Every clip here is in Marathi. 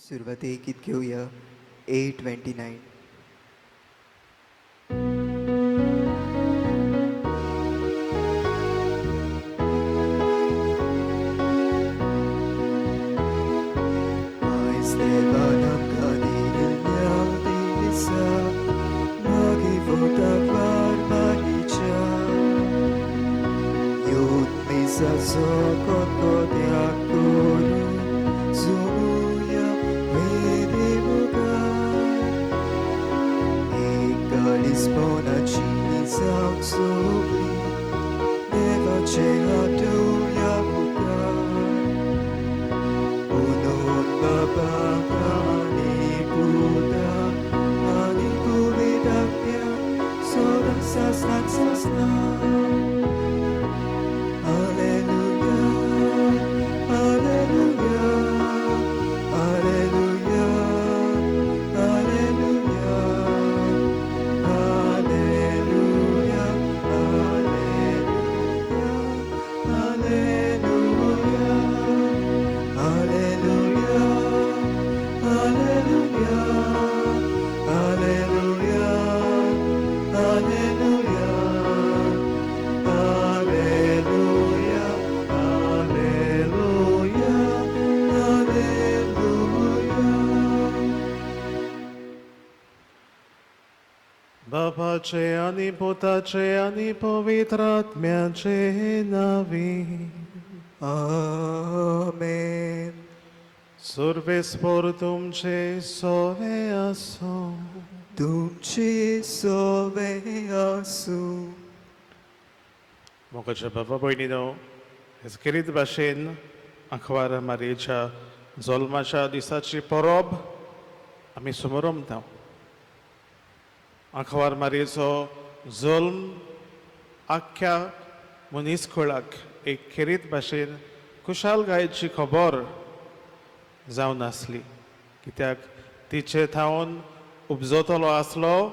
सुरुवाती गीत घेऊया 829. Estebanam kaniyanya dilisa Magivodavar maricha Yut misa sokot kodyakoru Zumuya vedimuga Ikalispona chinizak sobri Neva chehatuya muga Unut babaka anibuda Anibulidakya Soda sasnak sasnak Hallelujah, hallelujah, hallelujah, hallelujah, hallelujah, hallelujah, hallelujah, hallelujah, hallelujah, hallelujah. Hallelujah, hallelujah, hallelujah. Bapace ani potace ani povitratmiace navi. Amen. Surve sportum ce soveaso. तुमची सोवे असू Mogacha baba boinino, eskerit bashin, akwara maricha, zolmacha disachi porob, ami sumorom tau. Akwar maricho, zolm, akka, muniskolak, ekerit bashin, kushal gaयची खबर जावन आसली कित्याक तिचे थावन उपजतलो आसलो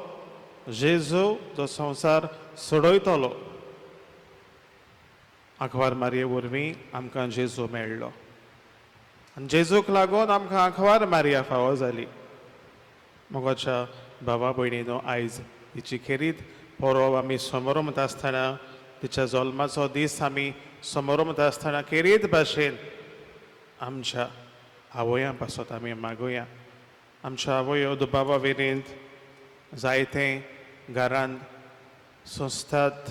जेजू जो संवसार सोडयतलो आंखवार मारये वरवीं आमकां जेजू मेळ्ळो आनी जेजूक लागून आमकां आंखवार मारया फावो जाली मोगाच्या भावा भयणीनो आयज तिची खेरीत परब आमी समोरमत आसतना तिच्या जल्माचो दीस आमी समोरमत आसतना खेरीत भाशेन आमच्या आवया पासत आमी मागुया आमच्या आवयो दुबाबा विरींत जायते घरांत सोंसतात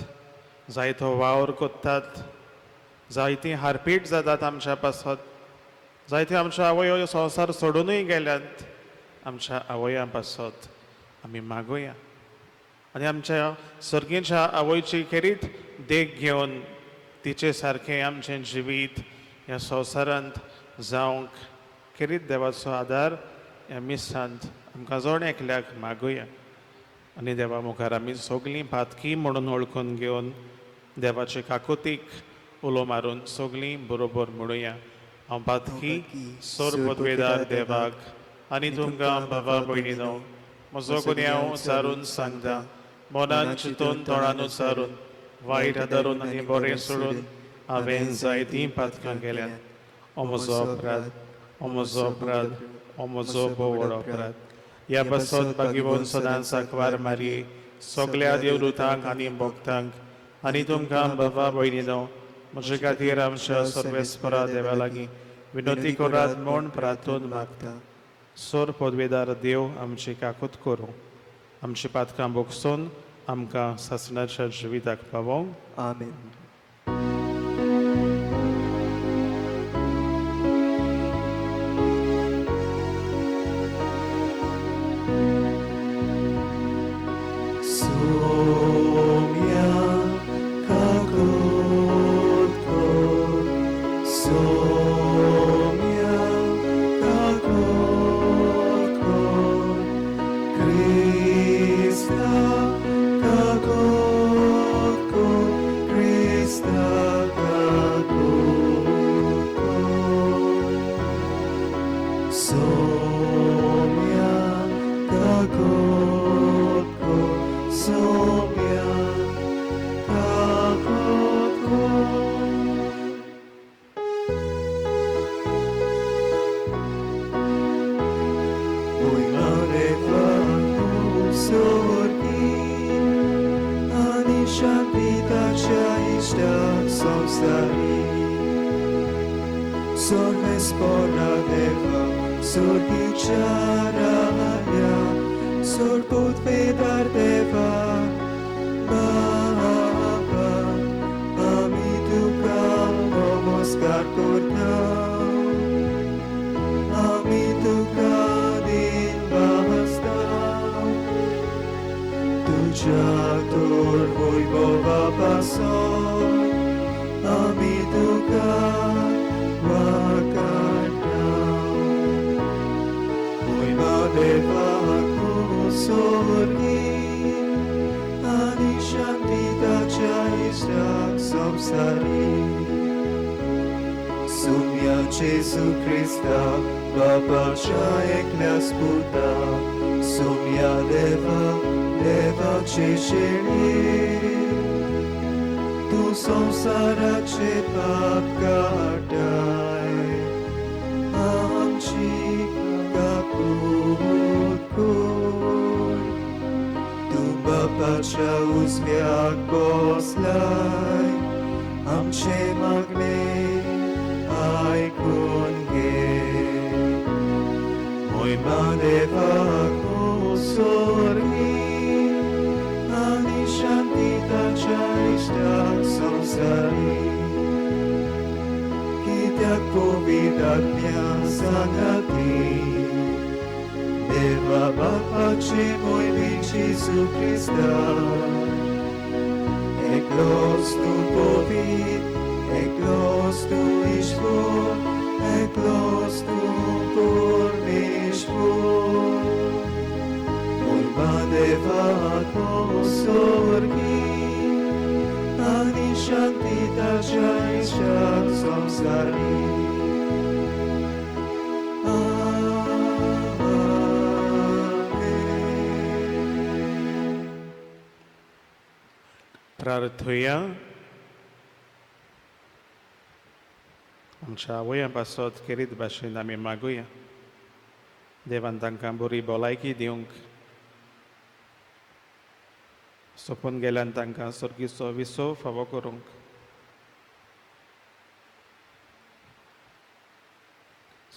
जायतो वावर कोत्तात जायती हारपीट जातात आमच्या पासत जायत्यो आमच्या आवयो संवसार सोडूनय गेल्यात आमच्या आवया पासत आमी मागुया आनी आमच्या सर्गेच्या आवयची खेरीत देख घेवन तिचे सारकें आमचें जिवीत ह्या संवसारांत जावंक खेरीत देवाचो आदार ह्या मिसांत आमकां जोड एकल्याक मागुया आनी देवा मुखार आमी सगळीं पातकी म्हणून वळखून घेवन देवाचे काकुतीक उलो मारून सगळीं बरोबर म्हणुया हांव पातकी सोर पदवेदार देवाक आनी तुमकां बाबा भयणीनो म्हजो गुन्यांव सारून सांगता मनान चिंतून तोंडान सारून वायट आदारून आनी बरें सोडून हांवें जायतीं पातकां केल्यात हो म्हजो अपराध हो म्हजो अपराध हो म्हजो बोवड अपराध ह्या बसत बागीवन सदांच सांकवार मारये सगळ्या देवदूतांक आनी भक्तांक आनी तुमकां बाबा भयणीनो म्हजे खातीर आमच्या सर्वेस्परा देवा लागीं विनोती करात म्हूण प्रार्थून मागता सोर पदवेदार देव आमची काकूत करूं आमची पातकां भोगसून आमकां सासणाच्या जिविताक पावोंक आमेन. Somia kakutko, somia kakutko, Krista kakutko, Krista kakutko, somia kakutko, somia kakutko. संवसारी सोर्वेस पोरा देवा सोर्गीच्या राया सोर्पोत वेदार देवा बाबा आम्ही तुका नमस्कार करता आम्ही तुका दिन वाजता तुझ्या तोर वैभवापासून आम्ही तुका वाकाडा महिमा देवाको सोर्गी आणि शांती ताच्या इष्टाक संवसारी Sumia Jesu Christa, Babaच्या एकल्यास पुता, Sumia देवाचे शेळी, तू संसाराचे पाप काटाय, आमची काकूट कोर, तू बापाच्या उजव्याक बसलाय, आमचे मागणे ऐकून घे महिमा देवाको सोर्गी आणि शांती ताच्या इष्टाक संवसारी कित्याक पवित्रात्म्या सांगाती देवा बापाचे मोयली जेजू क्रिस्ता एकलोच तू पवित्र Eklos tu Ishvor, Eklos tu Purnishvor, Moima Devako Sorgi, Ani Shanti Tacha Ishak Samsari. प्रार्थूया आमच्या आवया पासत केरीत भाशेन आमी मागुया देवान तांकां बरी भलायकी दिवंक सोपून गेल्यान तांकां सर्गीचो विसव फावो करूंक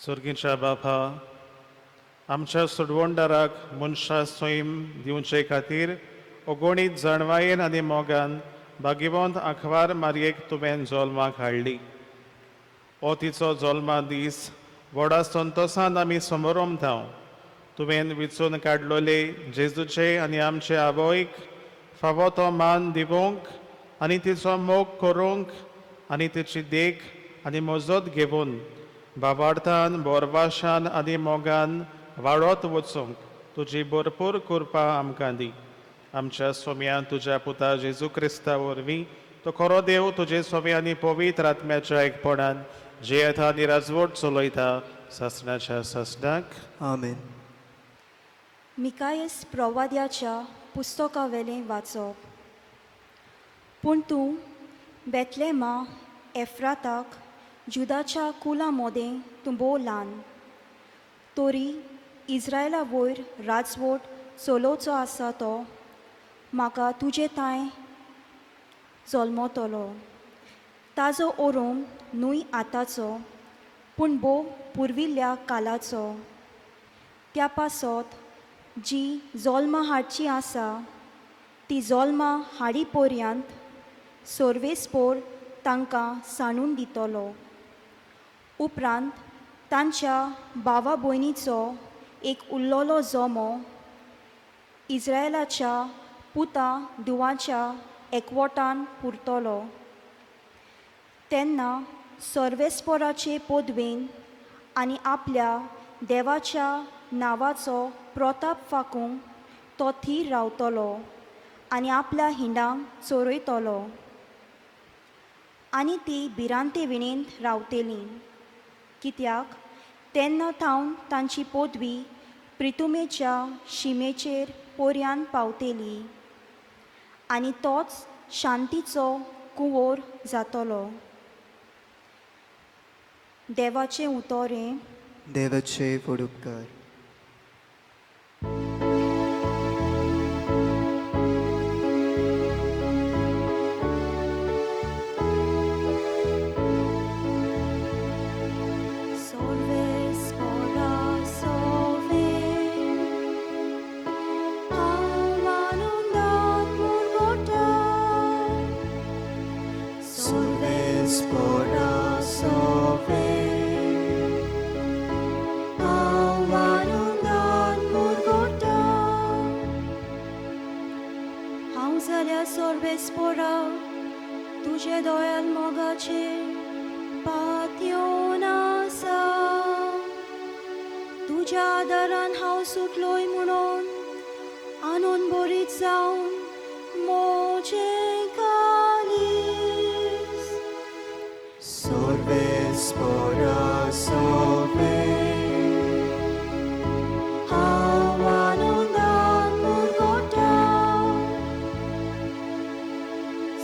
सर्गीच्या बापा आमच्या सोडवणदाराक मनशा सैम दिवचे खातीर अगणीत जाणवायेन आनी मोगान भाग्यवंत आंखवार मारयेक तुवें जल्माक हाडली ओ तिचो जल्मा दीस व्हडा संतोशान आमी समोरमताव तुवें विचून काडलोले जेजूचे आनी आमचे आवयक फावो तो मान दिवंक आनी तिचो मोग करूंक आनी तिची देख आनी मजत घेवन बाबार्थान बोरवाशान आनी मोगान वाडत वचूंक तुजी भरपूर कृपा आमकां दी आमच्या सोम्या तुज्या पुता जेजू क्रिस्ता वरवीं तो खरो देव तुजे सोम्या आनी पवित्र आत्म्याच्या एकपणान जियेता आनी राजवट चलयता सासणाच्या सासणाक आमेन. मिकायस प्रवाद्याच्या पुस्तकावेलें वाचप. पूण तूं बेतलेमा एफ्राताक जुदाच्या कुला मोदें तूं भोव ल्हान तोरी इस्रायला वयर राजवट चलोवचो आसा तो म्हाका तुजे ताय जल्मतलो ताजो ओरोम न्हूय आतांचो पूण भोव पुर्विल्ल्या कालाचो त्या पासत जी जल्मां हाडची आसा ती जल्मां हाडी पर्यंत सोर्वेस्पोर तांकां सांडून दितलो उपरांत तांच्या भावा भयणीचो एक उरलोलो जोमो इस्रायलाच्या पुता दुवाच्या एकवटान पुरतलो तेन्ना सर्वेस्पोराचे पोदवेन आनी आपल्या देवाच्या नांवाचो प्रताप फाकूंक तो थीर रावतलो आनी आपल्या हिंडांक चोरयतलो आनी ती भिरांते विणेंत रावतलीं कित्याक तेन्ना थावन तांची पोदवी प्रितुमेच्या शिमेचेर पर्यंत पावतली आनी तोच शांतीचो कुंवर जातलो देवाचें उतोरें देवाचे उपकार हांव जाल्यार सोर्बेस्पोरा तुजे दोळ्याल मोगाचे पातयोन आसा तुज्या आदारान हांव सुटलोय म्हणून आनून बोरीत जावन मोजे कालीस Sorbespora sobe, हांव आनंदान मुरगोटा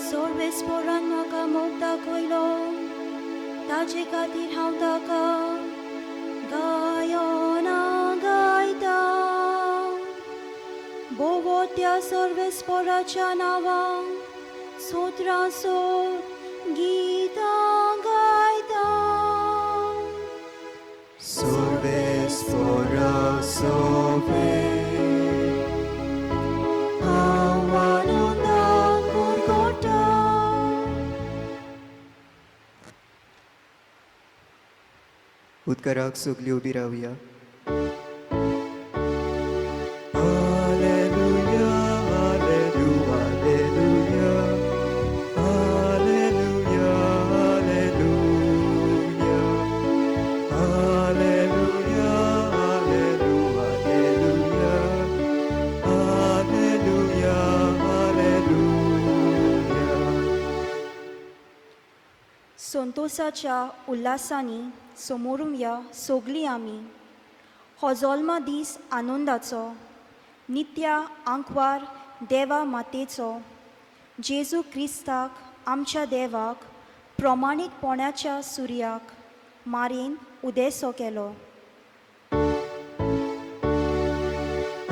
सोर्बेस्पोरान म्हाका मोग दाखयलो ताजे खातीर हांव ताका गायोना गायता बोवो त्या सोर्बेस्पोराच्या नांवान सोत्रां सोर गितां गायता Sorbespora sobe, हांव आनंदान मुरगोटा उदकाराक सगळी उबी रावया. Alleluia, alleluia, alleluia, alleluia, alleluia, alleluia, alleluia, alleluia, alleluia. संतोषाच्या उल्हासांनी समोरून या सोगली आमी हो जल्मा दीस आनंदाचो नित्या आंकवार देवा मातेचो जेजू क्रिस्ताक आमच्या देवाक प्रमाणीकपणाच्या सुर्याक मारेन उदेसो केलो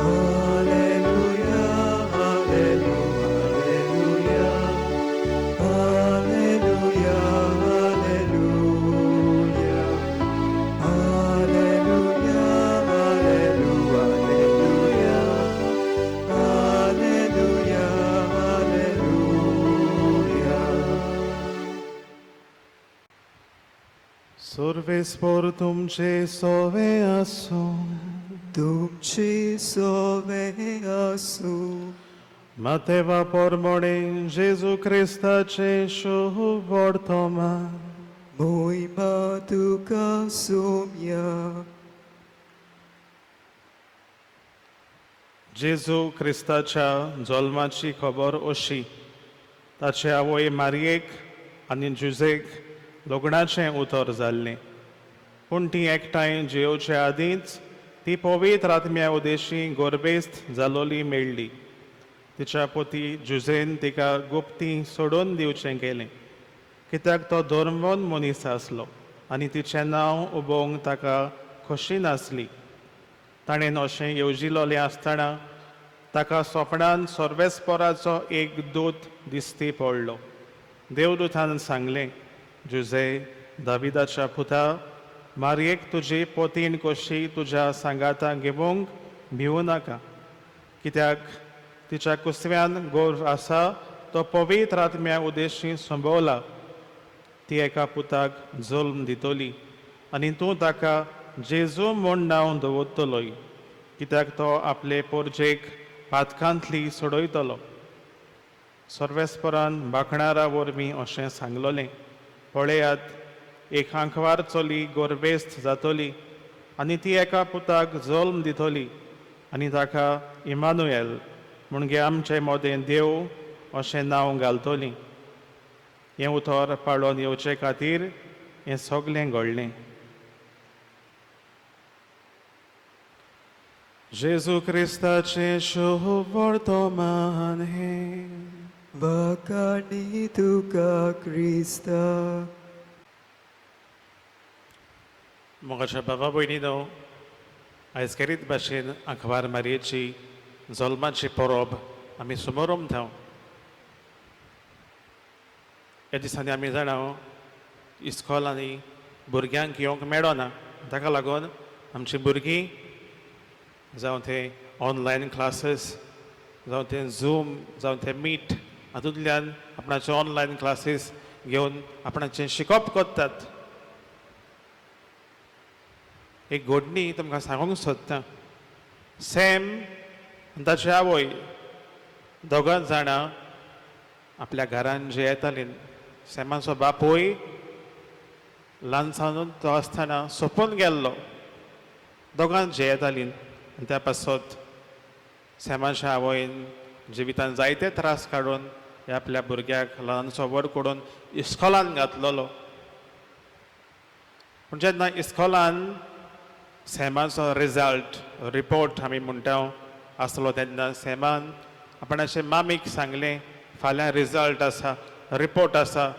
Alleluia, alleluia, alleluia, alleluia, alleluia, alleluia, alleluia, alleluia, alleluia. Sorbespor तुमचे सोवे आसूं तुमची सोवे आसूं Mateva pormone Jesu Christace शुभ वर्तमान मोहिमा तुका सोम्या जेजू क्रिस्ताच्या जल्माची खबर अशी ताचे आवय मारयेक आनी जुजेक लग्नाचें उतर जाल्लें पूण ती एकठांय जेवचे आदींच ती पवित्र आत्म्या उदेशी गोरबेस्त जालोली मेळ्ळी तिच्या पती जुजेन तिका गुप्ती सोडून दिवचें केलें कित्याक तो धर्मवन मनीस आसलो आनी तिचें नांव उबोवंक ताका खोशी नासली ताणें अशें येवजिलोलें आसतना ताका स्वप्नान सोर्बेस्पोराचो एक दूत दिश्टी पडलो देवदूतान सांगलें जुजे दाविदाच्या पुता मारयेक तुजी पोतीन कशी तुज्या सांगाताक घेवंक भिवू नाका कित्याक तिच्या कुसव्यान गोर आसा तो पवित्र आत्म्या उदेशी संभोवला ती एका पुताक जल्म दितली आनी तूं ताका जेजू म्हूण नांव दवरतलोय कित्याक तो आपले पोरजेक पातकांतली सोडयतलो सोर्बेस्पोरान बाखणारा वरवीं अशें सांगलोलें पळयात एक आंकवार चली गोरबेस्त जातली आनी ती एका पुताक जल्म दितली आनी ताका इमानुएल म्हणजे आमचे मोदें देव अशें नांव घालतलीं हें उतर पाळोवन येवचे खातीर हें सगलें घडलें जेजू क्रिस्ताचे शुभ वर्तमान हें Bakani tuka Krista मोगाच्या बाबा भयणीनो आयज करीत भाशेन आंखवार मारयेची जल्माची परब आमी समोर उमथाव ह्या दिसांनी आमी जाणा इस्कॉलांनी भुरग्यांक येवंक मेळना ताका लागून आमची भुरगीं जावं ते ऑनलायन क्लासीस जावं ते झूम जावं ते मीट हातूंतल्यान आपणाचे ऑनलायन क्लासीस घेवन आपणाचें शिकप करतात एक घडणी तुमकां सांगूंक सोदता सॅम आनी ताची आवय दोगां जाणां आपल्या घरान जे येतालीं सेमाचो बापूय ल्हानसानूच तो आसतना सोंपून गेल्लो. दोगां जे येतालीं आनी त्या पासत सेमाच्या आवयन जिवितान जायते त्रास काडून हे आपल्या भुरग्याक ल्हानसो व्हड करून इस्कॉलान घातलेलो. पूण जेन्ना इस्कॉलान सेमाचो रिपोर्ट आमी म्हणटा आसलो तेन्ना सेमान आपणाचे मामीक सांगलें फाल्यां रिजल्ट आसा, रिपोर्ट आसा,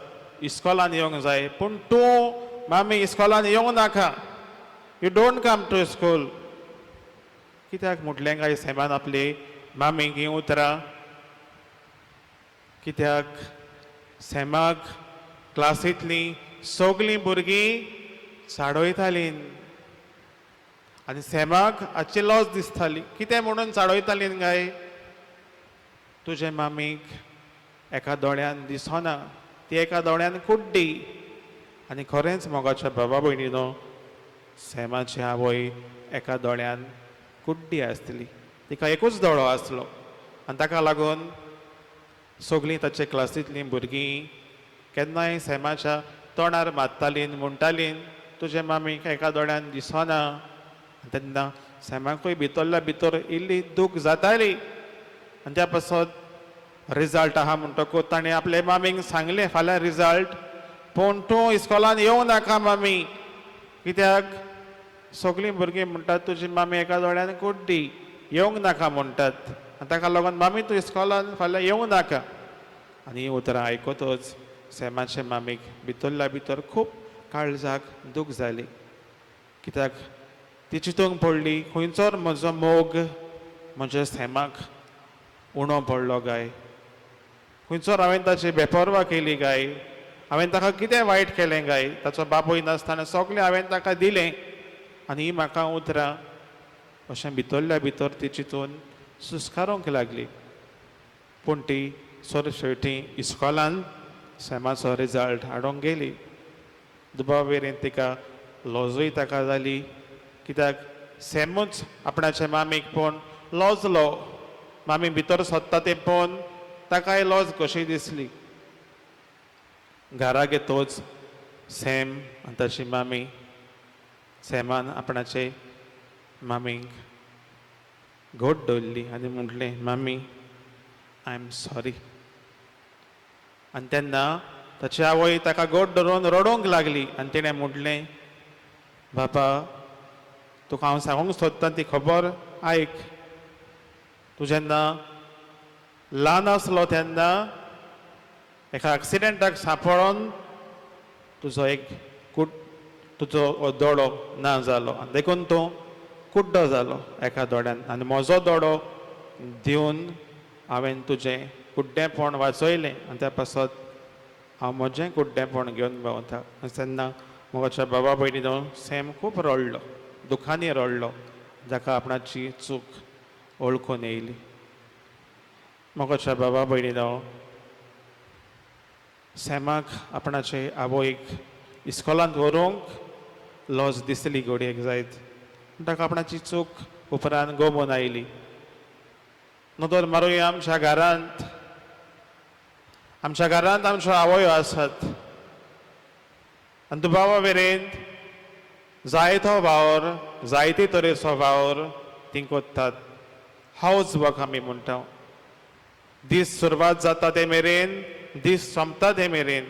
इस्कॉलान येवंक जाय. पूण तूं मामी इस्कॉलान येवंक नाका, you don't come to school. कित्याक म्हटलें काय सेमान आपली मामीक हीं उतरां. कित्याक सेमाक क्लासींतलीं सगलीं भुरगीं चाडयतालीं आनी सेमाक हाची लज दिसताली. कितें म्हणून चाडयतालीं काय, तुजे मामीक एका दोळ्यान दिसना, ती एका दोळ्यान कुड्डी. आनी खरेंच मोगाच्या बाबा भयणीनो, सेमाची आवय एका दोळ्यान कुड्डी आसतली. तिका एकूच दोळो आसलो आनी ताका लागून सगलीं ताचे क्लासींतलीं भुरगीं केन्नाय सेमाच्या तोंडार मारतालीं, म्हणटालीं तुजे मामीक एका दोळ्यान दिसना. तेन्ना सेमाकूय भितरल्या भितर इल्ली दूख जाताली. आनी त्या पासत रिजल्ट आहा म्हणटकूच ताणें आपले मामीक सांगलें फाल्यां रिजल्ट, पूण तूं इस्कॉलान येवंक नाका मामी. कित्याक सगलीं भुरगीं म्हणटात तुजी मामी एका दोळ्यान कुड्डी, येवंक नाका म्हणटात. आनी ताका लागून मामी तूं इस्कॉलान फाल्यां येवंक नाका. आनी हीं उतरां आयकतच सेमाचे मामीक भितरल्या भितर खूब काळजाक दूख जाली. कित्याक ती चिंतूंक पडली खंयचोर म्हजो मोग म्हज्या सेमाक उणो पडलो काय, खंयचोर हांवें ताची बेपरवा केली काय, हांवें ताका कितें वायट केलें काय. ताचो बापूय नासतना सगलें हांवें ताका दिलें आनी ही म्हाका उतरां अशें भितरल्या भितर ती चिंतून सुस्कारूंक लागली. पूण ती शेवटी इस्कॉलान सेमाचो रिजल्ट हाडूंक गेली. दुबावेरेन तिका लॉजूय ताका जाली. कित्याक सेमूच आपणाचे मामीक पळोवन लॉजलो. मामी भितर सोदता तें पळोवन ताकाय लॉज कशी दिसली. घराक येतोच सेम आनी ताची मामी, सेमान आपणाचे मामीक घोट दवरली आनी म्हटलें मामी आय एम सॉरी. आनी तेन्ना ताची आवय ताका घोट धरून रडोंक लागली आनी तिणें म्हटलें बाबा तुका हांव सांगूंक सोदतां ती खबर आयक. तूं जेन्ना ल्हान आसलो तेन्ना एका एक्सिडेंटाक सांपळोन तुजो दोळो ना जालो आनी देखून तूं कुड्डो जालो एका दोळ्यान. आनी म्हजो दोळो दिवन हांवें तुजें कुड्डेपण वाचयलें आनी त्या पासत हांव म्हजें कुड्डेपण घेवन भोंवता. तेन्ना म्हज्या बाबा भयणीनो सेम खूब रडलो, दुखांनी रडलो, जाका आपणाची चूक ओळखून येयली. म्हज्या बाबा भयणीनो, सेमाक आपणाचे आवयक इस्कॉलांत व्हरूंक लॉज दिसली घडयेक जायत. ताका आपणाची चूक उपरांत गमून आयली. नदर मारूया आमच्या घरांत आमच्यो आवयो आसात आनी दुबावा वेरेन जायतो वावर, जायते तरेचो वावर ती कोत्तात. हावज वर्क आमी म्हणटा. दीस सुरवात जाता ते मेरेन दीस सोंपता ते मेरेन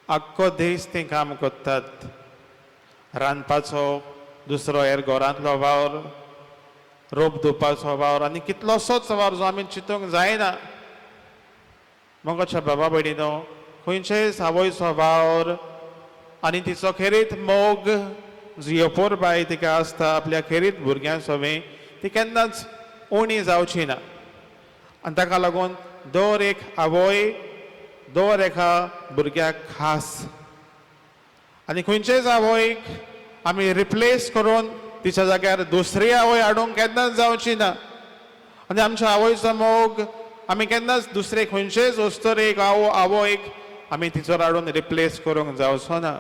आख्खो दीस ती काम कोत्तात. रांदपाचो, दुसरो हेर घरांतलो वावर, रोप धुवपाचो वावर आनी कितलोसोच वावर जो आमी चिंतूंक जायना. मोगाच्या बाबा भयणीनो, खंयचेय आवयचो वावर आनी तिचो खेरीत मोग जी अपोर बाय तिका आसता आपल्या खेरीत भुरग्यां सोबे, ती केन्नाच उणी जावची ना. आनी ताका लागून दर एक आवय दर एका भुरग्याक खास. आनी खंयचेच आवयक आमी रिप्लेस करून तिच्या जाग्यार दुसरी आवय हाडूंक केन्नाच जावची ना. आनी आमच्या आवयचो मोग आमी केन्नाच दुसरे खंयचेच वस्तूरेक आवयक आमी तिचो हाडून रिप्लेस करूंक जावचो ना.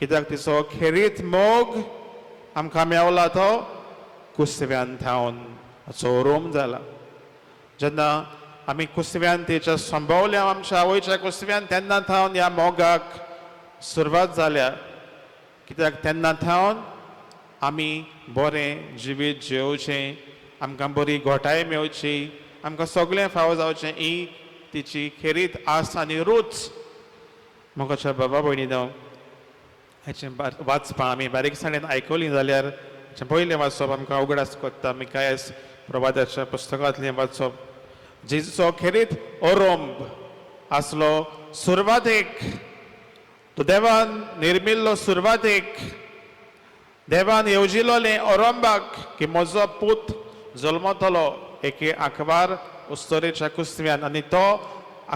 कित्याक तिचो खेरीत मोग आमकां मेवला तो कुसव्यान थावन चोरूम जाला. जेन्ना आमी कुसव्यान तेच्या संभवल्या आमच्या आवयच्या कुसव्यान तेन्ना थावन ह्या मोगाक सुरवात जाल्या कित्याक तेन्ना थावन आमी बरें जिवीत जेवचें आमकां बरी घोटाय मेळची आमकां सगळें फावो जावचें ही तिची खेरीत आस आनी रूच मोगाच्या बाबा भयणीनो हेचें वाचपां आमी बारीकसाणेन आयकलीं जाल्यार हेचें पयलें वाचप आमकां अवघड कोत्ता मिकायास प्रभाताच्या पुस्तकांतलें वाचप जेजूचो खेरीत ओरोंब आसलो सुरवातेक तो देवान निर्मिल्लो सुरवातेक देवान येवजिलोलें ओरोंबाक की म्हजो पूत जल्मतलो एके आंकवार उस्तोरेच्या कुसव्यान आनी तो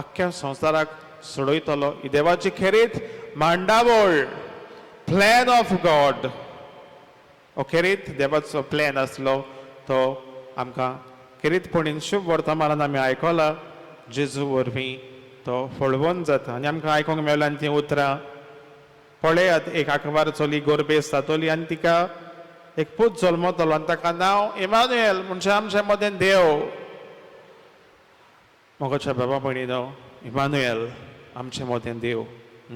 आख्ख्या संवसाराक सोडयतलो ही देवाची खेरीत मांडावळ प्लॅन ऑफ गॉड हो खेरीत देवाचो प्लॅन आसलो तो आमकां खेरीतपणीन शुभ वर्तमानान आमी आयकलां जेजू वरवीं तो फळवून जाता आनी आमकां आयकूंक मेळ्ळां तीं उतरां पळयात एक आंकवार चली गोरबेस जातली आनी तिका एक पूत जल्मतलो आनी ताका नांव इमानुएल म्हणजे आमचे मदें देव मोगाच्या बाबा भयणीनो इमानुएल आमचे मदें देव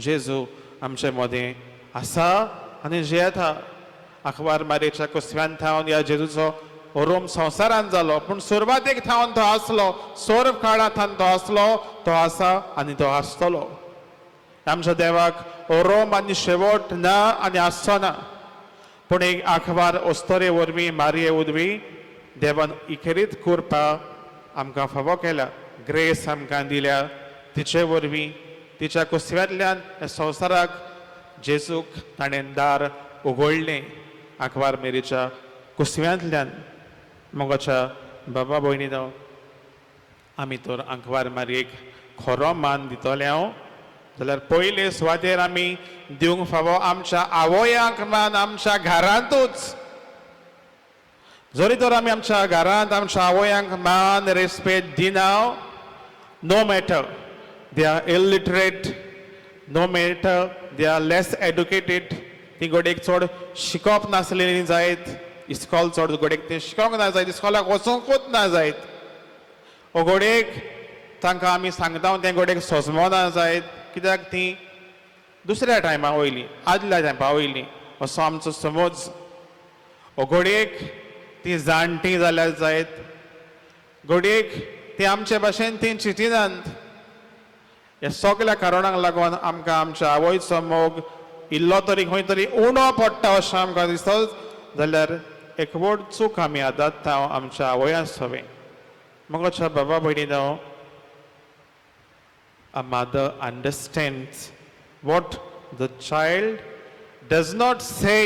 जेजू आमचे मदें आसा आनी जियेता आंकवार मारयेच्या कुसव्यान थावन ह्या जेजूचो ओरोम संवसारान जालो पूण सुरवातेक थावन तो आसलो सोर्व काळांत तो आसलो तो आसा आनी तो आसतलो आमच्या देवाक ओरोम आनी शेवट ना आनी आसचो ना पूण एक आंकवार ओस्तोरे वरवीं मारये उदवी देवान इखेरीत कृपा आमकां फावो केल्या ग्रेस आमकां दिल्या तिचे वरवीं तिच्या कुसव्यांतल्यान ह्या संवसाराक जेजूक ताणें दार उगडलें आंकवार मेरीच्या कुसव्यांतल्यान मोगाच्या बाबा भयणीनो आमी तर आंकवार मारयेक खरो मान दितले हांव जाल्यार पयले सुवातेर आमी दिवंक फावो आमच्या आवयांक मान आमच्या घरांतूच जरी तर आमी आमच्या घरांत आमच्या आवयांक मान रेस्पेद दिना no matter they are illiterate no matter they are less educated ती गोडेक चड शिकप नासलेली जायत इस्कॉल चड गोडेक ते शिकोंक ना जायत इस्कॉलाक वचोंकूच ना जायत ओ गोडेक तांकां आमी सांगता ते गोडेक सोजमोना जायत कित्याक ती दुसऱ्या टायमा वयली आदल्या टायमा वयली असो आमचो समज ओ गोडेक ती जाणटी जाल्यार जायत गोडेक ती आमचे भाशेन ती चिंतिनात ह्या सगळ्या कारणांक लागून आमकां आमच्या आवयचो मोग इल्लो तरी खंय तरी उणो पडटा अशें आमकां दिसता जाल्यार एक व्हड चूक आमी आदांता आमच्या आवयां सवें मोगाच्या बाबा भयणीनो a mother understands what the child does not say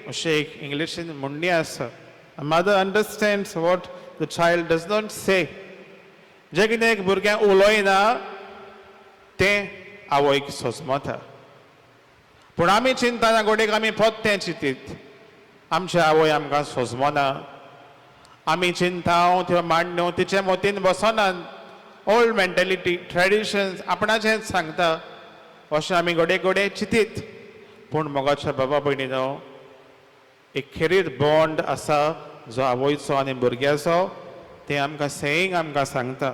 अशें एक इंग्लिशीन म्हणणी आसा a mother understands what the child does not say जें कितें एक भुरगें उलोयना तें आवयक सोजमता पूण आमी चिंतना गोडेक आमी पोत्तें चिंतीत आमचे आवय आमकां सोजमना आमी चिंताव त्यो मांडण्यो तिचे मोतीन बसनात ओल्ड मेंटेलिटी ट्रेडिशन्स आपणाचेंच सांगता अशें आमी गोडे गोडे चिंतीत पूण मोगाच्या बाबा भयणीनो एक खेरीत बॉन्ड आसा जो आवयचो आनी भुरग्याचो तें आमकां सेयींग आमकां सांगता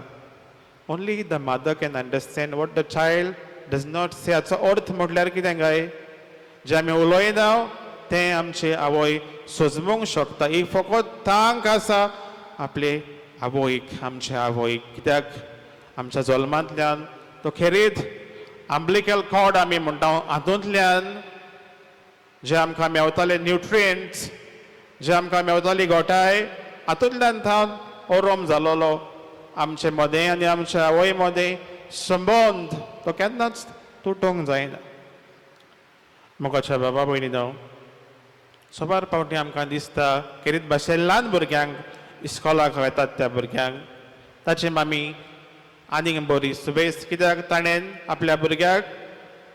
only the mother can understand what the child does not say हाचो अर्थ म्हटल्यार कितें काय जें आमी उलोयना तें आमचे आवय सोजमूंक शकता ही फकत तांक आसा आपले आवयक आमचे आवयक कित्याक आमच्या जल्मांतल्यान तो खेरीत अम्बिलिकल कॉर्ड आमी म्हणटा हातूंतल्यान जे आमकां मेवताले न्युट्रियंट्स जे आमकां मेवताली घोटाय हातूंतल्यान थावन ओरोम जालोलो आमचे मदें आनी आमच्या आवय मदें संबंद तो केन्नाच तुटोंक जायना मोगाच्या बाबा भयणीनो सोबार पावटी आमकां दिसता खेरीत भाशेन ल्हान भुरग्यांक इस्कॉलाक वेतात त्या भुरग्यांक ताची मामी आनीक बरी सुबेज कित्याक ताणें आपल्या भुरग्याक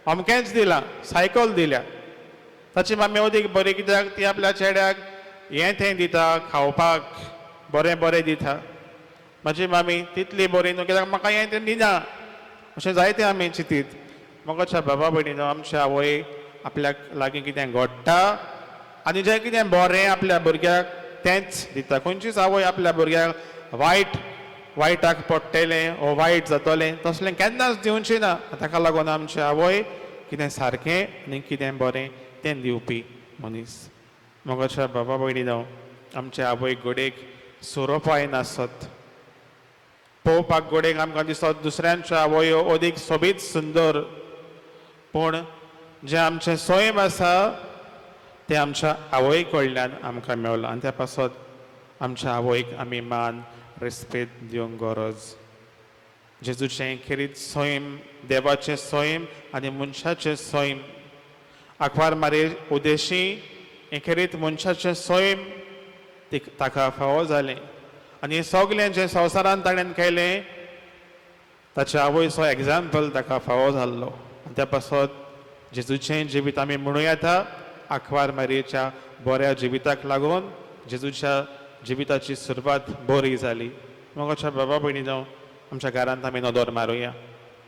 अमकेंच दिलां सायकल दिल्या ताची मामी अदीक बरी कित्याक ती आपल्या चेड्याक हें थंय दिता खावपाक बरें बरें दिता म्हाजी मामी तितली बरी न्हू कित्याक म्हाका हें तें दिना अशें जायतें आमी चिंतीत मोगाच्या बाबा भयणीनो आमचे आवय आपल्याक लागीं कितें घडटा आनी जें कितें बरें आपल्या भुरग्याक तेंच दिता खंयचीच आवय आपल्या भुरग्याक वायट वायटाक पडटलें वो वायट जातलें तसलें केन्नाच दिवचें ना ताका लागून आमची आवय कितें सारकें आनी कितें बरें तें दिवपी मनीस मोगाच्या बाबा भयणीनो आमचे आवय गोडेक सोरोपाय नासत पळोवपाक गोडेक आमकां दिसत दुसऱ्यांच्यो आवयो अदीक सोबीत सुंदर पूण जें आमचें सैम आसा तें आमच्या आवय कडल्यान आमकां मेवलां आनी त्या पासत आमच्या आवयक आमी मान रेस्पेद दिवंक गरज जेजूचें खेरीत सैम देवाचें सैम आनी मनशाचें सैम आंकवार मारी उदेशी हें खेरीत मनशाचें सैम ताका फावो जालें आनी सगलें जें संवसारांत ताणें केलें ताच्या आवयचो एग्जाम्पल ताका फावो जाल्लो आनी त्या पासत जेजूचें जिवीत आमी म्हणूं येता आंकवार मारयेच्या बऱ्या जिविताक लागून जेजूच्या जिविताची सुरवात बरी जाली मोगाच्या बाबा भयणीनो आमच्या घरांत आमी नदर मारुया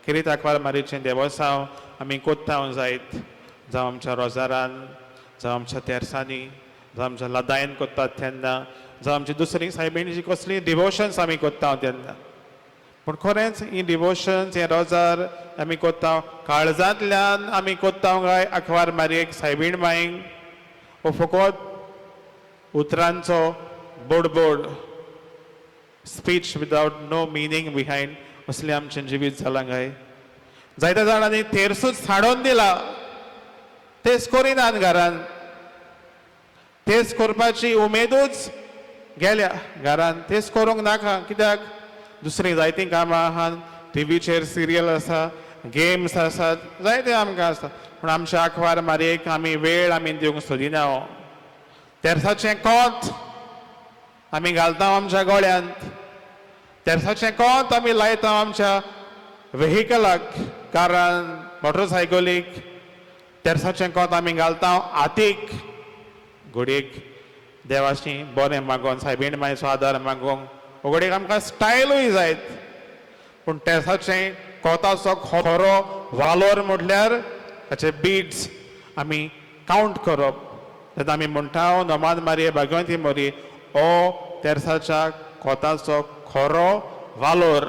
खेरीत आंकवार मारयेचें देवोत्सव आमी कोत्ताव जायत जावं आमच्या रोजारान जावं आमच्या तेर्सांनी जावं आमच्या लदायन कोत्तात तेन्ना जावं आमची दुसरी सायबीणची कसली डिवोशन्स आमी कोत्ताव तेन्ना पूण खरेंच ही डिवोशन्स हे रोजार आमी कोत्ताव काळजांतल्यान आमी कोत्ताव काय आंकवार मारयेक सायबीण मायंक वो फकत उतरांचो बोड speech without no meaning behind असलें आमचें जिवीत जालां काय जायत्या जाणांनी तेरसूच हाडून दिला तेच करिनात घरान तेच करपाची उमेदूच गेल्या घरान तेच करूंक नाका कित्याक दुसरीं जायतीं कामां आहात टीव्हीचेर सिरियल आसा गेम्स आसात जायते आमकां आसा पूण आमच्या आंकवार मारयेक आमी वेळ आमी दिवंक सोदिना तेर्साचें कोंत आमी घालता आमच्या गोळ्यांत तेर्साचें कोंत आमी लायता आमच्या व्हेहिकलाक कारान मोटरसायकलीक तेर्साचें कोंत आमी घालता हातीक घोडयेक देवाची बरें मागोवन सायबीण मायचो आदार मागोवंक घोडयेक आमकां स्टायलूय जायत पूण तेर्साचें कोताचो खरो वालोर म्हटल्यार ताचे बिड्स आमी कावंट करप तेन्ना आमी म्हणटा नमाज मारये भागवंती मोरी ओ तेर्साच्या कोताचो खरो वालोर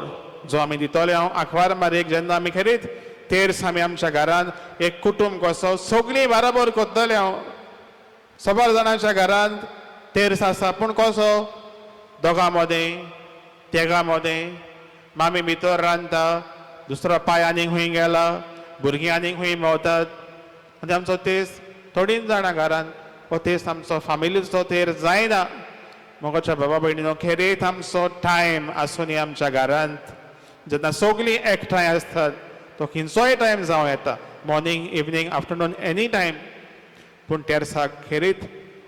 जो आमी दितले हांव आंकवार मारयेक जेन्ना आमी खेरीत तेर्स आमी आमच्या घरांत एक कुटुंब कसो सगळीं बराबर कोत्तले हांव 100 जाणांच्या घरांत तेर्स आसा पूण कसो दोगां मदें तेगा मदें मामी भितर रांदता दुसरो पाय आनीक खूंय गेला भुरगीं आनीक खूंय भोंवतात आनी आमचो तेस थोडींच जाणां घरांत हो तेस आमचो फामिलीचो तेर जायना मोगाच्या बाबा भयणीनो खेरीत आमचो टायम आसूनी आमच्या घरांत जेन्ना सगळीं एकठांय आसतात तो खंयचोय टायम जावं येता morning evening afternoon any time पूण तेर्साक खेरीत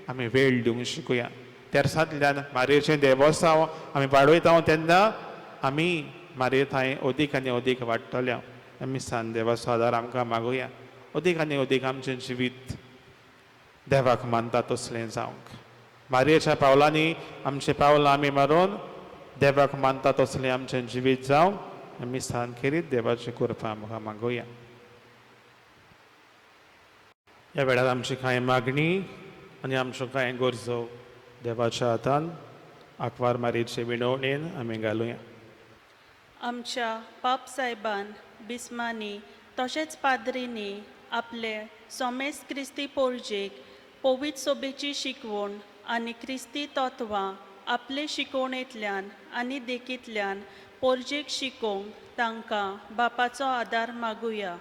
आमी वेळ दिवंक शिकुया तेर्सांतल्यान मारयेचें देवोत्सव आमी वाडयता तेन्ना आमी मारये थंय अदीक आनी अदीक वाडटले आमी सान देवाचो आदार आमकां मागुया अदीक आनी अदीक आमचें जिवीत देवाक मानता तसलें जावंक मारयेच्या पावलांनी आमचें पावलां आमी मारून देवाक मानता तसलें आमचें जिवीत जावं आमी सान खेरीत देवाची कृपा आमकां मागुया ह्या वेळार आमची कांय मागणी आनी आमच्यो कांय गरजो देवाच्या हातान आंकवार मारयेचे विणवणेन आमी घालुया आमच्या पाप सायबान बिस्मानी तशेंच पाद्रींनी आपले सोमेस क्रिस्ती पोरजेक पवित्र सोबेची शिकवण आनी क्रिस्ती तत्वां आपले शिकवणेंतल्यान आनी देखींतल्यान पोरजेक शिकोवंक तांकां बापाचो आदार मागुया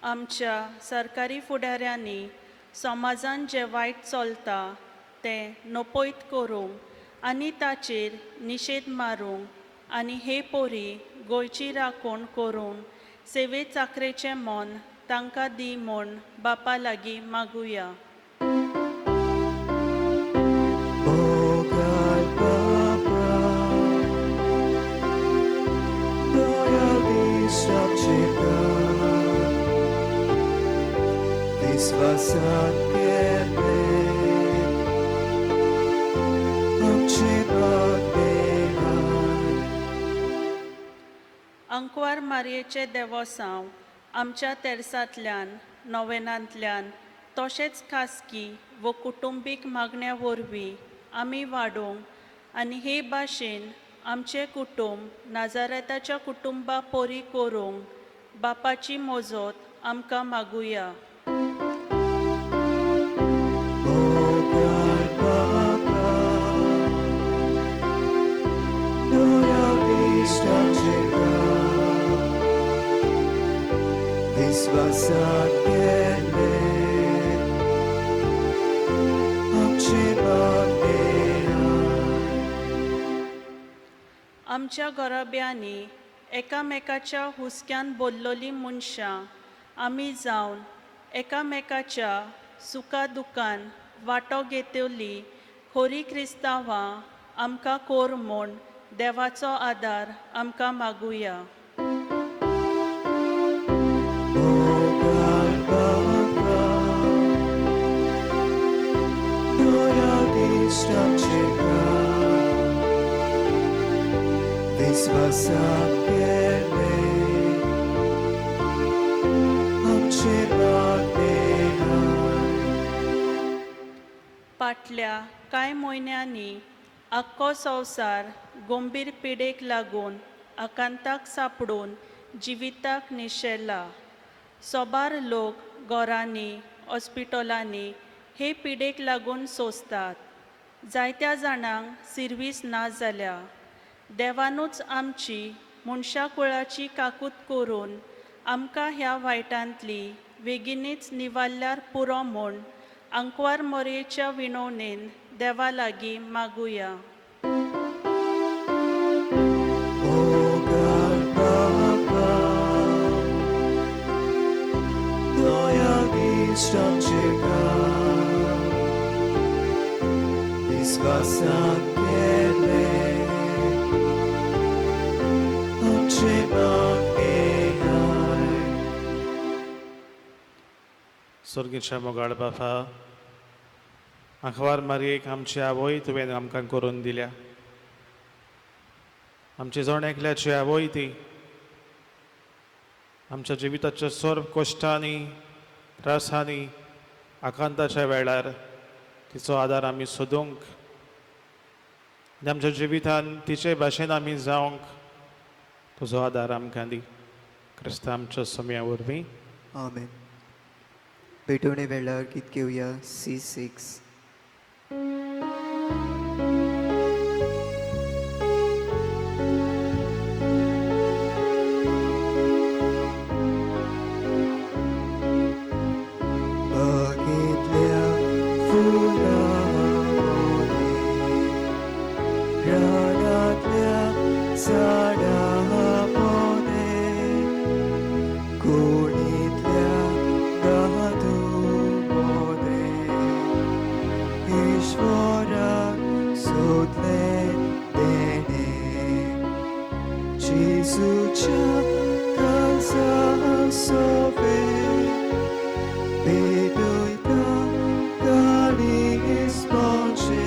आमच्या सरकारी फुडाऱ्यांनी समाजान जे वायट चलता तें नपयत करूंक आनी ताचेर निशेध मारूंक आनी हे पोरी गोंयची राखण करून सेवे चाकरेचें मोन तांकां दी म्हूण बापा लागीं मागुया विश्वासान केले आमचे मागणे आय. अंकवार मारयेचे देवोसांव आमच्या तेर्सांतल्यान नोवेनांतल्यान तशेंच खासगी व कुटुंबीक मागण्या वरवीं आमी वाडोवंक आनी हे भाशेन आमचे कुटुंब नाजारेताच्या कुटुंबा पोरी करूंक बापाची मोजत आमकां मागुया. मोगाळ बाबा दोया इश्टांचे गांव विश्वासान केले आमचे मागणे आय. आमच्या गरब्यांनी एकामेकाच्या हुस्क्यान बोल्लोलीं मनशां आमी जावन एकामेकाच्या सुखा दुखान वांटो घेतली खोरी क्रिस्तांवां आमकां कोर म्हूण देवाचो आदार आमकां मागुया. मोगाळ बाबा दोया इश्टांचे गांव विश्वासान केले आमचे मागणे आय. फाटल्या कांय म्हयन्यांनी आख्खो संवसार गंभीर पिडेक लागून आकांताक सांपडून जिविताक निशेला. सोबार लोक घरांनी हॉस्पिटलांनी हे पिडेक लागून सोंसतात. जायत्या जाणांक सिर्वीस ना जाल्या. देवानूच आमची मनशाकुळाची काकूत करून आमकां ह्या वायटांतली बेगीनीच निवारल्यार पुरो म्हूण अंकवार मोरयेच्या विणवणेन देवा लागीं मागुया. मोगाळ बाबा दोया इश्टांचे गांव विश्वासान केले आमचे मागणे आय. स्वर्गीच्या मोगाळ बापा, आंखवार मारयेक आमची आवय तुवें आमकां करून दिल्या. आमची जण एकल्याची आवय ती आमच्या जिविताच्या सर्व कश्टांनी त्रासांनी आकांताच्या वेळार तिचो आदार आमी सोदूंक आनी आमच्या जिवितान तिचे भाशेन आमी जावंक तुजो आदार आमकां दी. क्रिस्ता आमच्या समया वरवीं आमेन. भेटवणे वेळार गीत घेवया C6. बघितल्या फुलांमध्ये रानातल्या झाडांमध्ये कोणीतल्या गादूमध्ये ईश्वराक सोदले देणे जेजूच्या काळजा सोबे बेदोयता काळीज पोंचे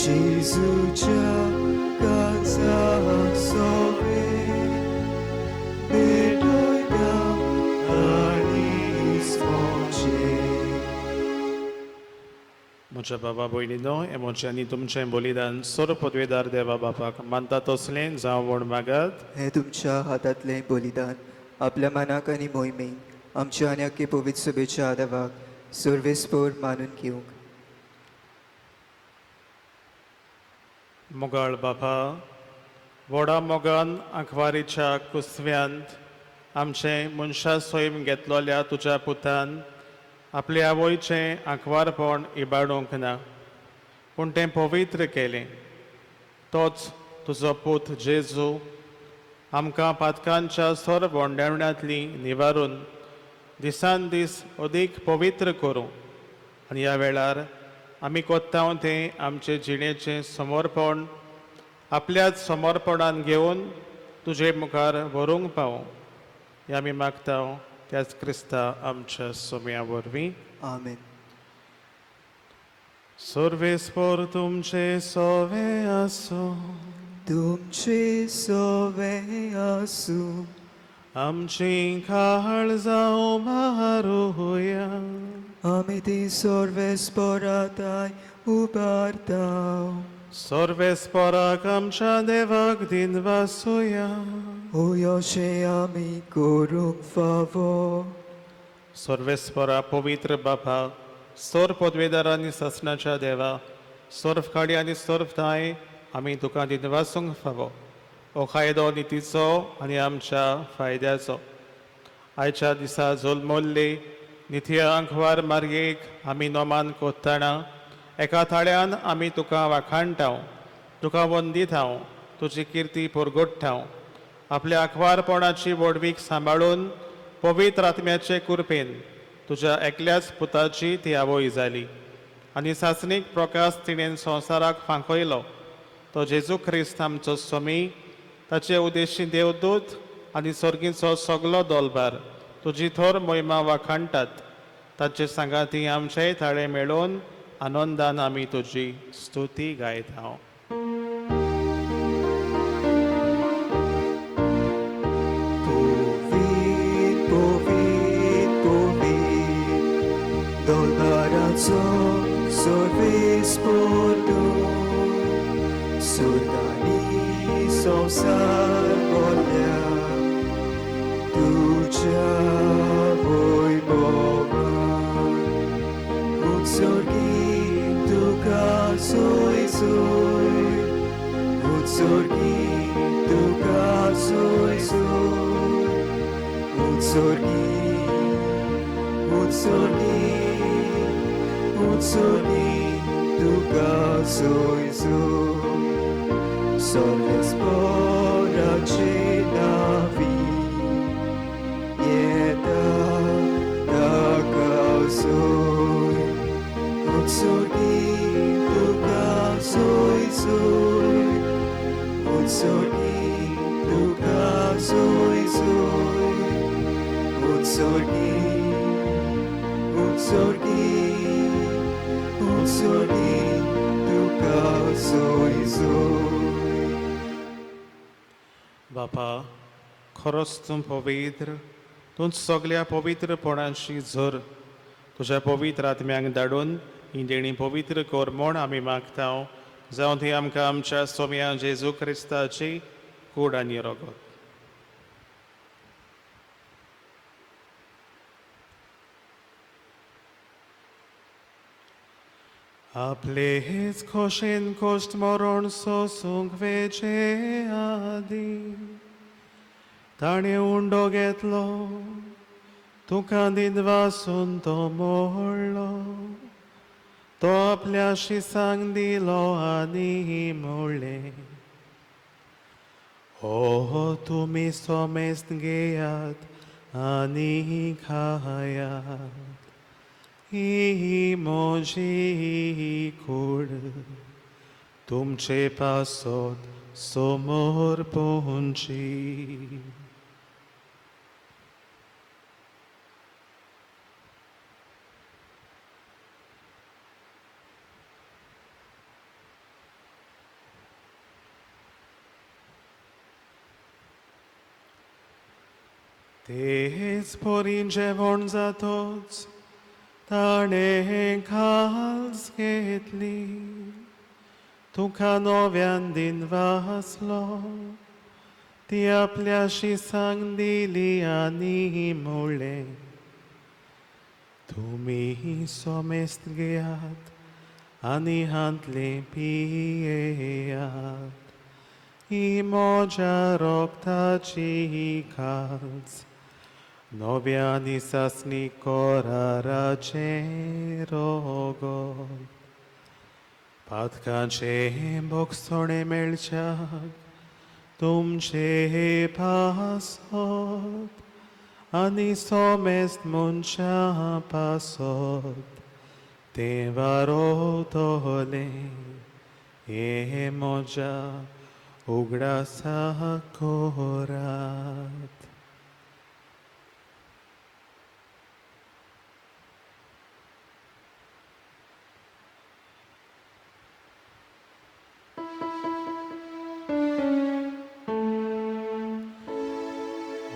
जेजूच्या काळजा सोबे बेदोयता काळीज पोंचे. म्हज्या बाबा भयणीनो, हे म्हजें आनी तुमचें बलिदान सोर पदवेदार देवा बापाक मानता तसलें जावं म्हूण मागात. हे तुमच्या हातांतलें बलिदान आपल्या मनाक आनी मोहिमेक आमच्या आनी अख्खे पवित्र सभेच्या आदाराक सर्वेस्पर मानून घेवंक. मोगाळ बापा, व्हडा मोगान आंखवारीच्या कुसव्यांत आमचें मनशा सोयम घेतलोल्या तुज्या पुतान आपल्या आवयचें आंखवारपण इबाडूंक ना, पूण तें पवित्र केलें. तोच तुजो पूत जेजू आमकां पातकांच्या सर्व बोंडेवण्यांतली निवारून दिसान दीस अदीक पवित्र करूं आनी ह्या वेळार आमी कोत्तांव तें आमचे जिणेचें समर्पण आपल्याच समर्पणान घेवन तुजे मुखार व्हरूंक पावूं हें आमी मागतांव त्याच क्रिस्ता आमच्या सोम्या वरवीं आमेन. सर्वेस्पर तुमचे सोवे आसूं तुमचे सोवे आसूं आमची काळजां मारुया आमी ती सर्वेस्पराताय उबारताव. सर्वेस्पराक आमच्या देवाक दिन वासुया अशें आमी करूंक फावो. सर्वेस्परा पवित्र बापा सर पदवेदारांनी ससनाच्या देवा सर्व काडी आनी सर्व दाय आमी तुका दिन वासूंक फावो हो कायदो नितीचो आनी आमच्या फायद्याचो. आयच्या दिसा जल्मल्ले नित्य आंखवार मार्गेक आमी नोमान कोत्ताना एका थाळ्यान आमी तुका वाखाणटाव तुका वंदिताव तुजी किर्ती परगट्टाव. आपल्या आंखवारपणाची वडवीक सांबाळून पवित्र आत्म्याचे कृपेन तुज्या एकल्याच पुताची ती आवय जाली आनी सासणीक प्रकाश तिणेन संवसाराक फांकयलो तो जेजू ख्रिस्त आमचो स्वामी ताचे उद्देशी देवदूत आनी सर्गीचो सगलो दोलबार तुजी थोर मोहिमा वाखाणटात. ताचे सांगाती आमचेय थाळे मेळोवन आनंदान आमी तुजी स्तुती गायता. Povit, povit, povit, dolbaraco सर्वेस्पर तूं सुर्गांनी संवसार भरल्या तुज्या वैभवान. उत्सर्गीत तुका सोय सोय उत्सर्गीत तुका सोय सोय उत्सर्गीत तुका सोय सोय. सर्वेस्पराचे नावी येता ताका सोय. उत्सर्गीत तुका सोय सोय उत्सर्गीत तुका सोय सोय उत्सर्गीत तुका सोय सोय. बापा खरोच तूं पवित्र तूं सगळ्या पवित्रपणाची झर तुज्या पवित्र आत्म्यांक धाडून ही देणी पवित्र कर म्हूण आमी मागताव जावं ती आमकां आमच्या सोम्या जेजू क्रिस्ताची कूड आनी रगत. आपले हेच खोशेन कोश्ट मरण सोसूंक वेचे आदी ताणें उंडो घेतलो तुका दिन वासून तो मोडलो तो आपल्या शिसांक दिलो आनी मोडले. हो तुमी सोमेस्त घेयात आनी खायात ही म्हजी कूड तुमचे पासत समोर पोंची. तेच पोरीन जेवण जातोच ताणें खास घेतली तुका नव्यान दिन वासलो ती आपल्या शिसांक दिली आनी मोडलें. तुमी सोमेस्त घेयात आनी हांतले पियेयात ही म्हज्या रोगताची खास नव्या निसासनी कोराराचे रोगोल. पातकांचे बोगसोणे मेळच्याक तुमचे पासत आनी सोमेस्त मनशा पासत ते वारोतले हे म्हज्या उगडासा कोरात.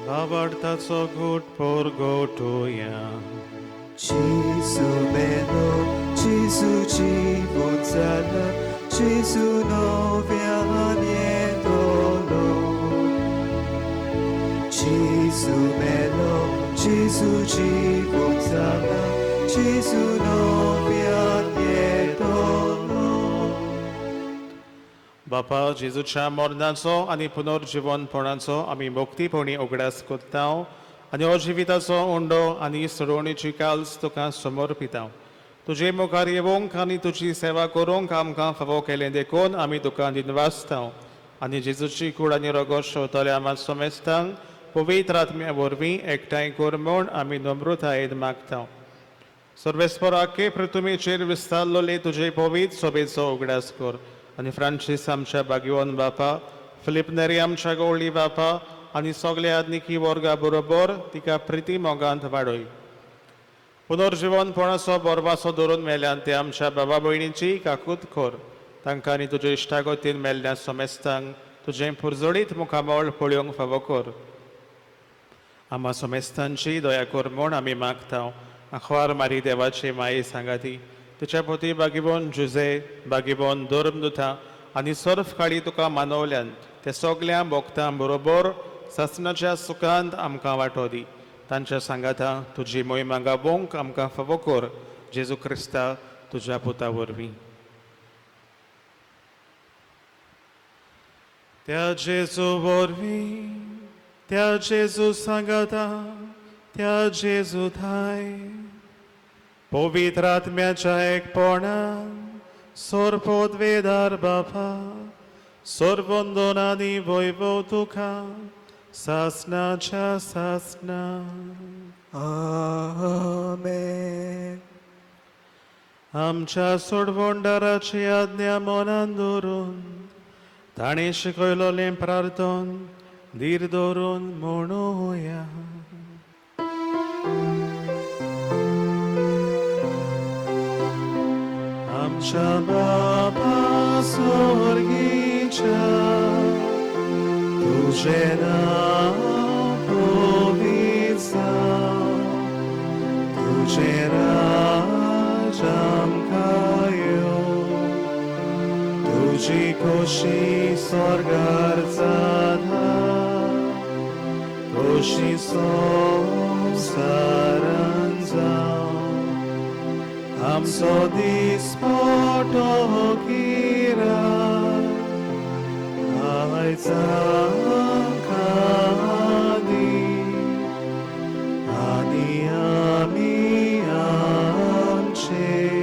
भावार्थाचो घोट पोरगोटुया Gesù meno, Gesù জীবন জানা, Gesù novia nietolo. Gesù meno, Gesù জীবন জানা, Gesù novia nietolo. बापा जेजूच्या मरणाचो आनी पुनर्जीवनपणाचो आमी मुक्तीपणी उगडास करता आनी हो जिविताचो उंडो आनी सडवणीची काल्स तुका समर्पिता तुजे मुखार येवंक आनी तुजी सेवा करूंक आमकां फावो केलें देखून आमी तुका दिनवासता आनी जेजूची कूड आनी रगत शेवतले आम्हा समेस्तांक पवित्र आत्म्या वरवीं एकठांय कर म्हूण आमी नम्रतायेन मागता सर्वेस्पराके पृथ्वीचेर विस्तारलोले तुजे पवित्र सोबेचो उगडास कर आनी फ्रांसीस आमच्या बागीवन बापा फिलिप नेरी आमच्या गवळी बापा आनी सगल्या आदनिकी वर्गा बरोबर तिका प्रिती मोगांत वाडय पुनर्जीवनपणाचो बोरवासो धरून मेल्यान ते आमच्या बाबा भयणीची काकूत कर तांकां आनी तुज्या इश्टागतीन मेल्ल्या समेस्तांक तुजें पुरजोडीत मुखामोळ पळोवंक फावो कर आम्हा समेस्तांची दया कर म्हूण आमी मागता आख्वार मारी देवाची माये सांगाती तुच्या पोती बागीबोन जुजे बागीबोन धर्मदुता आनी सर्फ काळी तुका मानवल्यान ते सगल्या भोगतां बरोबर ससनाच्या सुखांत आमकां वांटो दी तांच्या सांगाता तुजी मोहिमा गावोवंक आमकां फावो कर जेजू क्रिस्ता तुज्या पुता वरवीं त्या जेजू वरवीं त्या जेजू सांगाता त्या जेजू थाय पवित्र आत्म्याच्या एकपणान सोरपोदवेदार बापा सोरबंदोन आनी वैभव तुका सासनाच्या सासना Amen. आमच्या सोडवंडाराची आज्ञा मनान दवरून ताणें शिकयलोलें प्रार्थन धीर दवरून म्हणुया आमच्या बापा स्वर्गीच्या तुझें नांव पवित्र जावं तुझें राज आमकां येवं तुजी खोशी स्वर्गार जाता खोशी संवसारान जावं आमचो दिसपटो गिराय आयज आमकां दी आनी आमी आमचेर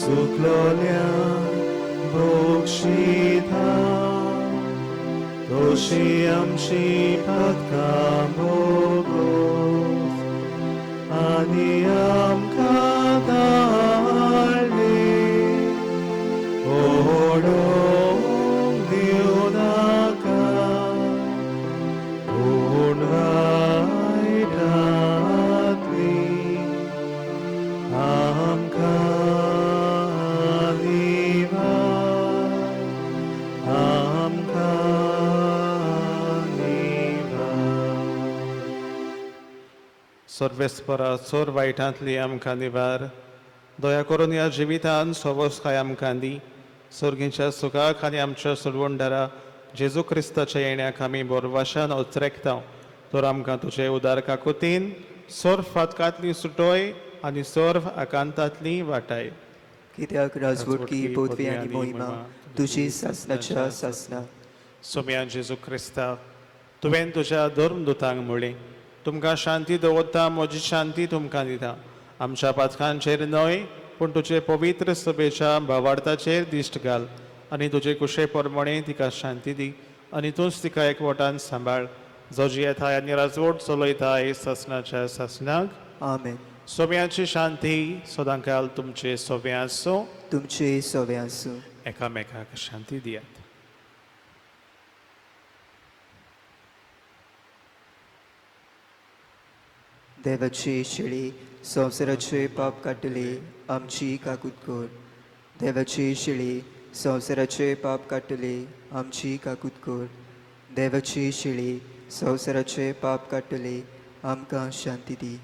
चुकलोल्यांक बक्षिता तशी आमची पदकां भोगोस आनी आमकां धाडले ओडोंक दिवं नाका पूण वायटांतली आमकां निवार आमकां सर्वेस्परा चोर वायटांतली आमकां निवार दया करून ह्या जिवितान सवस्काय आमकां दी सर्गीच्या सुखाक आनी आमच्या सोडवणदारा जेजू क्रिस्ताच्या येण्याक आमी बोरवाशान ओचरेकता तर आमकां तुजे उदार काकुतीन सर्व फातकांतली सुटोय आनी सर्व आकांतांतली वाटाय कित्याक राजवटकी पदवी आनी मोहिमा तुजी सासनाच्या सासना सोम्या जेजू क्रिस्ता तुवें तुज्या धर्मदुतांक म्हणलें तुमकां शांती दवरता म्हजी शांती तुमकां दिता आमच्या पातकांचेर न्हय पूण तुजे पवित्र सभेच्या भावार्थाचेर दिश्ट घाल आनी तुजे कुशे परमणे तिका शांती दी आनी तूंच तिका एकवटान सांबाळ जो जियेताय आनी राजवट चलयताय ससनाच्या ससनाक आमेन सोम्याची शांती सदांकाल तुमचे सोबे आसूं तुमचे सवे आसूं एकामेकाक शांती दियात देवाची शिळी संवसाराचे पाप काडटली आमची काकूत कर देवाची शिळी संवसाराचे पाप काडटली आमची काकूत कर देवाची शिळी संवसाराचे पाप काडटले आमकां शांती दी.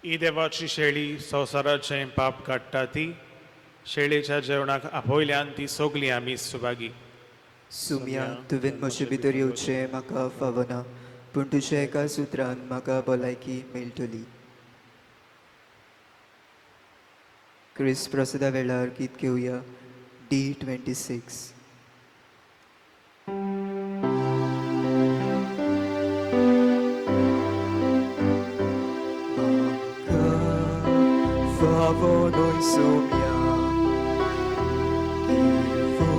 ही देवाची शेळी संवसाराचें पाप काडटा ती, शेळेच्या जेवणाक आपयल्यान ती सोगली आमी सुभागी. सुम्या तुवें म्हजे भितर येवचें म्हाका फावना, पूण तुज्या एका सुत्रान म्हाका भलायकी मेळटली. क्रिस्त प्रसादा वेळार गीत घेवया D26. Favono insomnia, Ivo,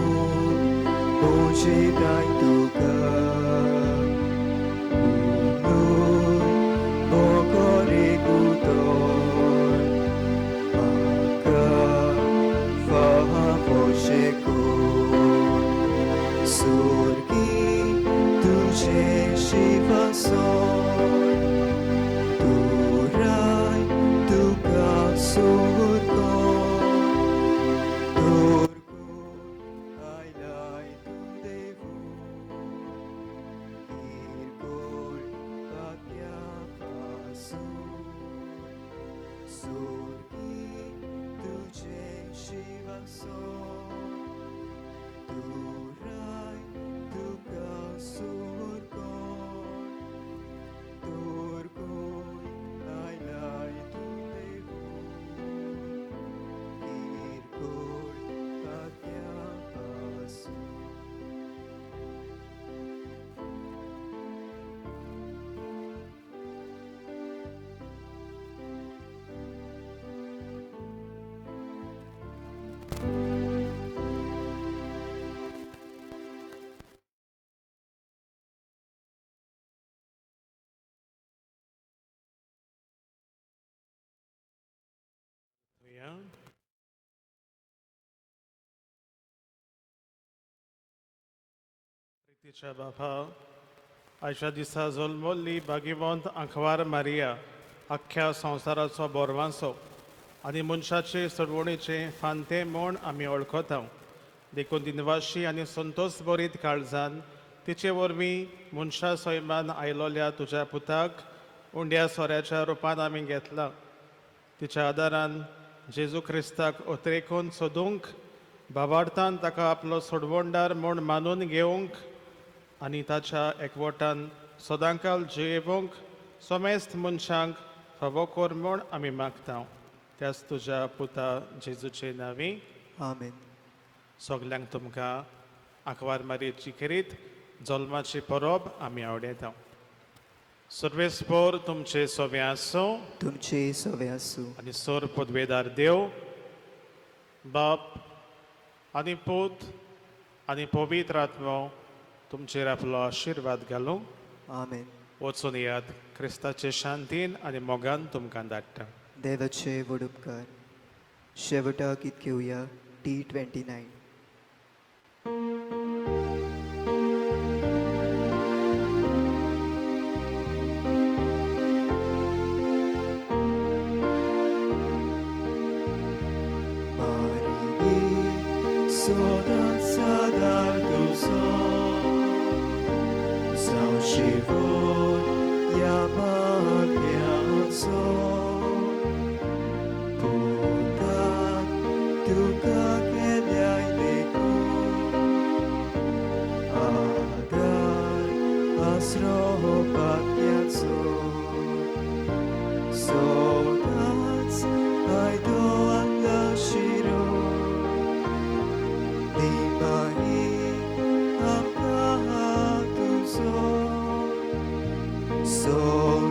voce dai tuga, poco recutor, Maka, voce con, surgi, duce shiva son, Turai, tuga surgo, turgo, ai tu devu, irgol, patya pasu, surgi, tuce shiva son, Turai, tuga surgo, turgoi, ai tu devu, irgol, patya pasu. प्रितीच्या बापा, आयच्या दिसा जल्मल्ली भाग्यवंत आंखवार मारिया अख्ख्या संवसाराचो बोरवांसो आनी मनशाचे सडवणेचे फांते म्हूण आमी वळखता. देखून दिनवाशी आनी संतोश बरीत काळजान तिचे वरवीं मनशा सैमान आयलोल्या तुज्या पुताक उंड्या सोऱ्याच्या रुपान आमी घेतला. तिच्या आदारान जेजू क्रिस्ताक उतरेकून सोदूंक, भावार्थान ताका आपलो सोडवणदार म्हूण मानून घेवंक आनी ताच्या एकवटान सदांकाल जियेवंक सोमेस्त मनशांक फावो कर म्हूण आमी मागता. त्याच तुज्या पुता जेजूचे नांवी आमेन. सगल्यांक तुमकां आंकवार मारयेची खेरीत जल्माची परब आमी आवडयता. सर्वेस्पोर तुमचे सोवे आसूं तुमचे सवे आसूं. आनी सोर पदवेदार देव बाप आनी पूत आनी पवित्र आत्मो तुमचेर आपलो आशिर्वाद घालूं. आमेन. वचून याद क्रिस्ताचे शांतीन आनी मोगान तुमकां धाडटा. देवाचे व्हड उपकार. शेवटाक गीत घेवया D29. Sodanza dal tuo sol, sau și vor chiamate al sol. Putat tu ca che le-ai becut, adar asropat al sol. Sodați ai doar la șirot, so